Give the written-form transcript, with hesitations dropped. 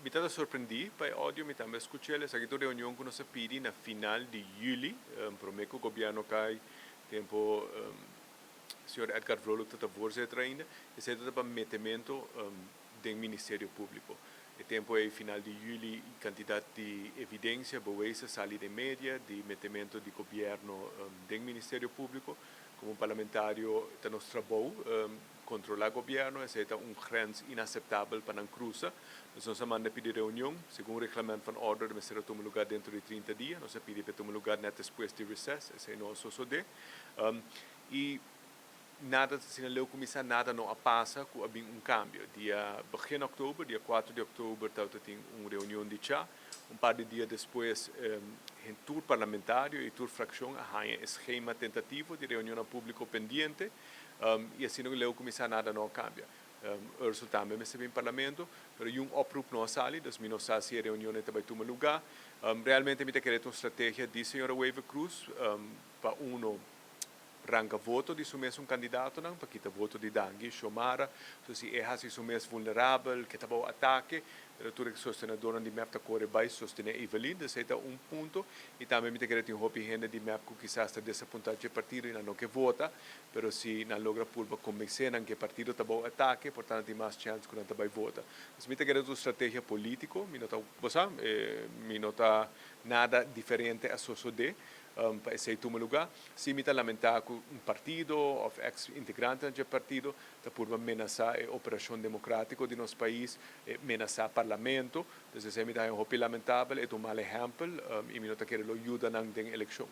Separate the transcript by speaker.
Speaker 1: mi stata sorprendi, poi odio mi também escuché essa reunião que nós pedi na final de julho, prometo o governo cai tempo senhor Edgar Vrolijk está voorzitter ainda, e se trata para metimento do Ministério Público. O tempo é final de julho, quantidade de evidência, boa sali de média, de metimento de governo do Ministério Público, como parlamentário está nos trabalho controlar o governo, essa é grens inaceitável para não cruzar. Nós manda pedir reunião, segundo o regulamento van order, mas será tomar lugar dentro de 30 dias, nós pedimos para tomar lugar net depois de recess, esse é nosso sode. E nada, se não começar nada não passa com cambio. Begin outubro, dia 4 de outubro, tem uma reunião de chá. Par de dias depois, em tour parlamentário e tour fração, há um esquema tentativo de reunião pública pendente. E assim não começar nada não cambia. O resultado mesmo é bem parlamento, mas um oproep não sai, das não sai se a reunião também toma lugar. Realmente me querer uma estratégia de senhora Weaver Cruz para ranca voto de mesmo candidato não, porque o voto de Dangui, Xomara, então se é assim mesmo vulnerável, que está bom ataque, tudo que sostenedor de MEP está corre vai sostener Evelyn, esse é ponto, e também me querer ter uma gente de MEP que quizás está desapontado de partido e não que vota, mas se não logra pulva convencer que o partido está bom ataque, portanto tem mais chance que não vai votar. Então me querer uma estratégia política, me não está nada diferente a sociedade. Para esse lugar, se me lamentar com partido ou ex-integrante do partido, está por ameaçar a operação democrática de nosso país, ameaçar o parlamento, então se me dá lamentável, é um mau exemplo e me não querer ajudar na eleição.